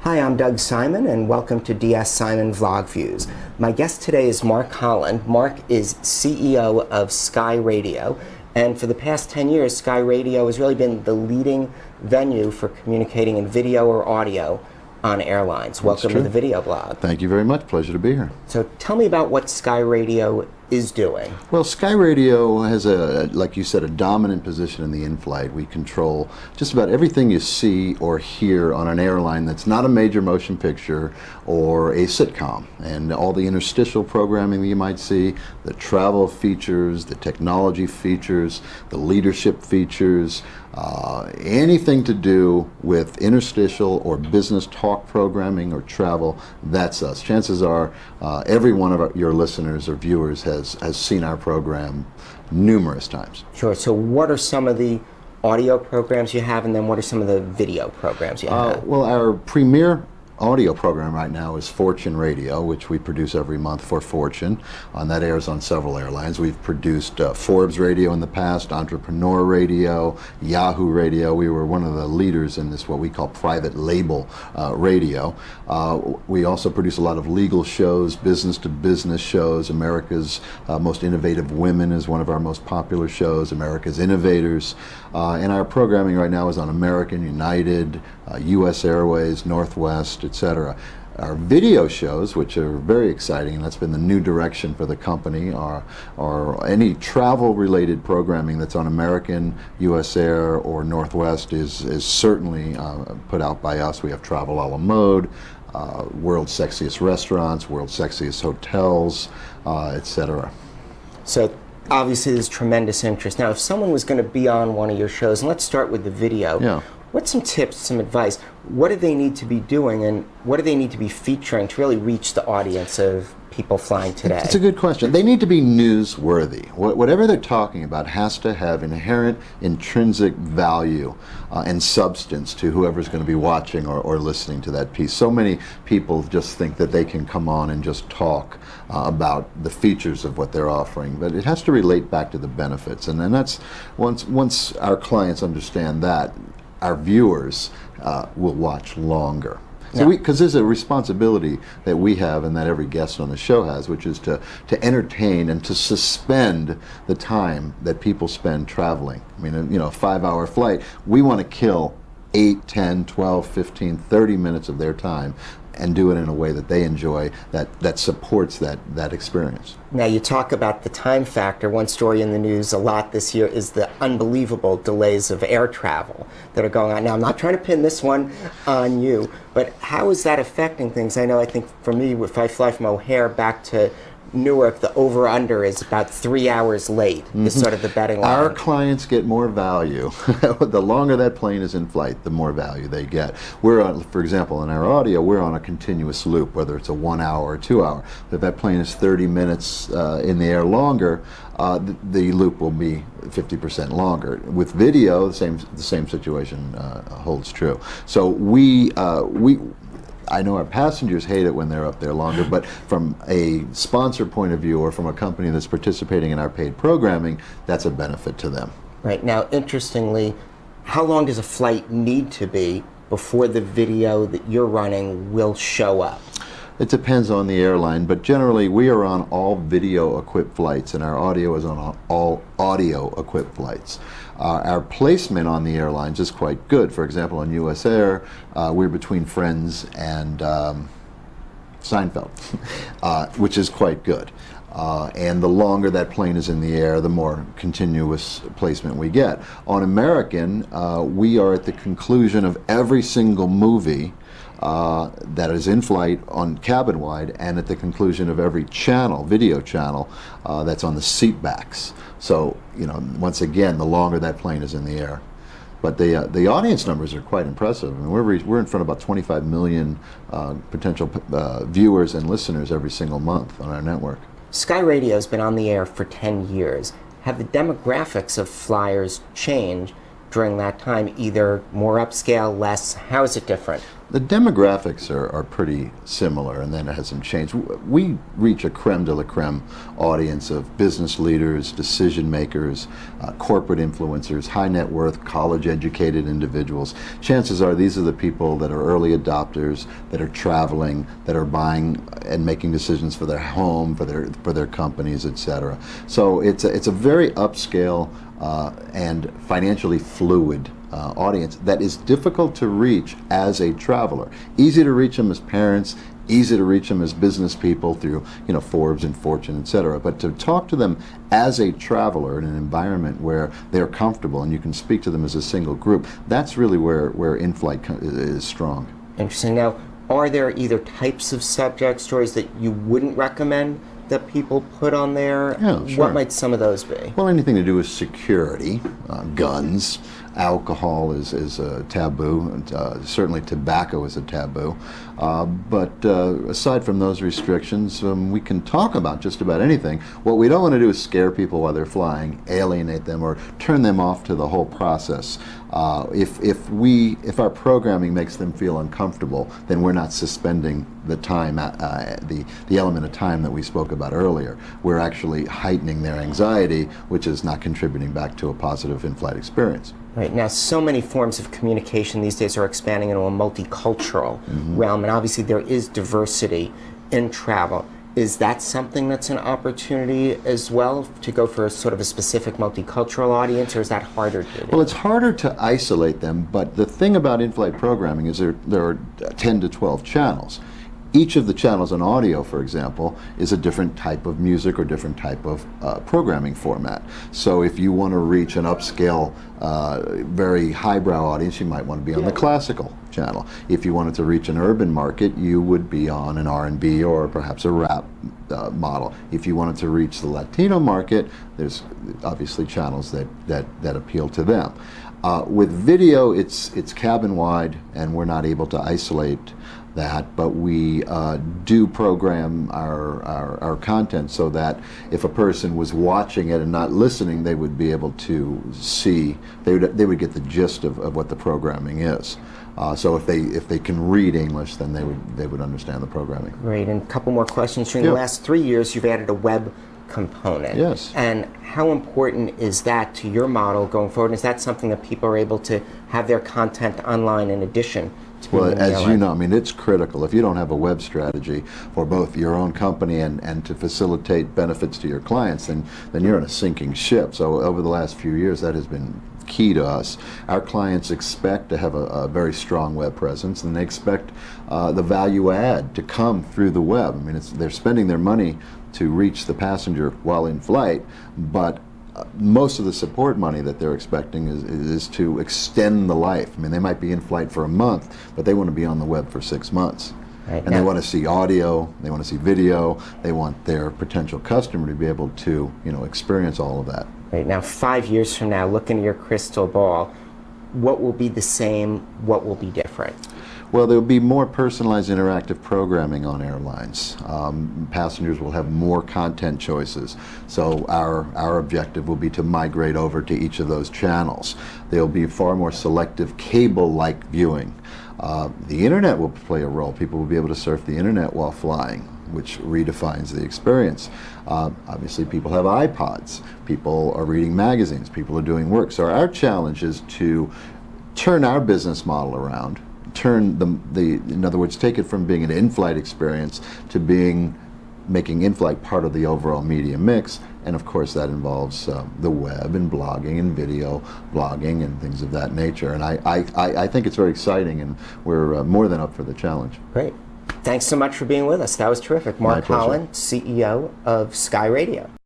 Hi, I'm Doug Simon, and welcome to DS Simon Vlog Views. My guest today is Mark Holland. Mark is CEO of Sky Radio, and for the past 10 years, Sky Radio has really been the leading venue for communicating in video or audio on airlines. Welcome to the video blog. Thank you very much. Pleasure to be here. So tell me about what Sky Radio is doing. Well, Sky Radio has like you said, a dominant position in the in-flight. We control just about everything you see or hear on an airline that's not a major motion picture or a sitcom. And all the interstitial programming that you might see, the travel features, the technology features, the leadership features, anything to do with interstitial or business talk programming or travel, that's us. Chances are every one of your listeners or viewers has seen our program numerous times. Sure. So what are some of the audio programs you have, and then what are some of the video programs you have? Well, our premier audio program right now is Fortune Radio, which we produce every month for Fortune, and that airs on several airlines. We've produced Forbes Radio in the past, Entrepreneur Radio, Yahoo Radio. We were one of the leaders in this, what we call private label radio. We also produce a lot of legal shows, business-to-business shows. America's Most Innovative Women is one of our most popular shows, America's Innovators. And our programming right now is on American, United, US Airways, Northwest, etc. Our video shows, which are very exciting, and that's been the new direction for the company, are any travel-related programming that's on American, US Air, or Northwest is certainly put out by us. We have Travel a la Mode, World's Sexiest Restaurants, World's Sexiest Hotels, etc. So obviously there's tremendous interest. Now, if someone was going to be on one of your shows, and let's start with the video, what's some tips, some advice? What do they need to be doing, and what do they need to be featuring to really reach the audience of people flying today? It's a good question. They need to be newsworthy. Whatever they're talking about has to have inherent intrinsic value and substance to whoever's going to be watching or listening to that piece. So many people just think that they can come on and just talk about the features of what they're offering, but it has to relate back to the benefits. And then that's, once our clients understand that, our viewers will watch longer. So because there's a responsibility that we have and that every guest on the show has, which is to entertain and to suspend the time that people spend traveling. I mean, you know, a 5-hour flight, we want to kill 8, 10, 12, 15, 30 minutes of their time and do it in a way that they enjoy, that supports that experience. Now, you talk about the time factor. One story in the news a lot this year is the unbelievable delays of air travel that are going on. Now, I'm not trying to pin this one on you, but how is that affecting things? I know, I think for me, if I fly from O'Hare back to Newark, the over-under is about 3 hours late, is sort of the betting line. Our clients get more value. The longer that plane is in flight, the more value they get. We're on, for example, in our audio, we're on a continuous loop, whether it's a 1 hour or 2 hour. If that plane is 30 minutes in the air longer, the loop will be 50% longer. With video, the same situation holds true. So I know our passengers hate it when they're up there longer, but from a sponsor point of view or from a company that's participating in our paid programming, that's a benefit to them. Right. Now, interestingly, how long does a flight need to be before the video that you're running will show up? It depends on the airline, but generally we are on all video-equipped flights, and our audio is on all audio-equipped flights. Our placement on the airlines is quite good. For example, on US Air, we're between Friends and Seinfeld, which is quite good. And the longer that plane is in the air, the more continuous placement we get. On American, we are at the conclusion of every single movie that is in flight on cabin wide, and at the conclusion of every channel, video channel, that's on the seat backs. So, you know, once again, the longer that plane is in the air. But the audience numbers are quite impressive. I mean, we're in front of about 25 million potential viewers and listeners every single month on our network. Sky Radio has been on the air for 10 years. Have the demographics of flyers changed during that time, either more upscale, less? How is it different? The demographics are pretty similar, and then it hasn't changed. We reach a creme de la creme audience of business leaders, decision makers, corporate influencers, high net worth, college educated individuals. Chances are these are the people that are early adopters, that are traveling, that are buying and making decisions for their home, for their companies, etc. So it's a very upscale and financially fluid audience that is difficult to reach as a traveler. Easy to reach them as parents, easy to reach them as business people through, you know, Forbes and Fortune, etc. But to talk to them as a traveler in an environment where they're comfortable and you can speak to them as a single group, that's really where in-flight is strong. Interesting. Now, are there either types of subject stories that you wouldn't recommend that people put on there? Yeah, sure. What might some of those be? Well, anything to do with security, guns, alcohol is a taboo, and, certainly tobacco is a taboo. But aside from those restrictions, we can talk about just about anything. What we don't want to do is scare people while they're flying, alienate them, or turn them off to the whole process. If our programming makes them feel uncomfortable, then we're not suspending the time, the element of time that we spoke about earlier. We're actually heightening their anxiety, which is not contributing back to a positive in-flight experience. Right. Now, so many forms of communication these days are expanding into a multicultural realm, and obviously there is diversity in travel. Is that something that's an opportunity as well, to go for a sort of a specific multicultural audience, or is that harder to do? Well, it's harder to isolate them, but the thing about in-flight programming is there are 10 to 12 channels. Each of the channels on audio, for example, is a different type of music or different type of programming format. So if you want to reach an upscale, very highbrow audience, you might want to be on the classical channel. If you wanted to reach an urban market, you would be on an R&B or perhaps a rap model. If you wanted to reach the Latino market, there's obviously channels that appeal to them. With video, it's cabin-wide, and we're not able to isolate that, but we do program our content so that if a person was watching it and not listening, they would be able to see, they would get the gist of what the programming is. So if they can read English, then they would understand the programming. Great. And a couple more questions. During the last 3 years, you've added a web component. Yes. And how important is that to your model going forward? Is that something that people are able to have their content online in addition to? Well, as you know, I mean, it's critical. If you don't have a web strategy for both your own company and to facilitate benefits to your clients, then you're in a sinking ship. So over the last few years, that has been key to us. Our clients expect to have a very strong web presence, and they expect the value add to come through the web. I mean, they're spending their money to reach the passenger while in flight, but most of the support money that they're expecting is to extend the life. I mean, they might be in flight for a month, but they want to be on the web for 6 months. Right. And they want to see audio, they want to see video, they want their potential customer to be able to, you know, experience all of that. Right. Now, 5 years from now, looking at your crystal ball, what will be the same, what will be different? Well, there will be more personalized interactive programming on airlines. Passengers will have more content choices. So our objective will be to migrate over to each of those channels. There will be far more selective cable-like viewing. The internet will play a role. People will be able to surf the internet while flying, which redefines the experience. Obviously, people have iPods. People are reading magazines. People are doing work. So our challenge is to turn our business model around, in other words, take it from being an in-flight experience to making in-flight part of the overall media mix, and of course that involves the web and blogging and video blogging and things of that nature. And I think it's very exciting, and we're more than up for the challenge. Great. Thanks so much for being with us. That was terrific. Mark Holland, CEO of Sky Radio.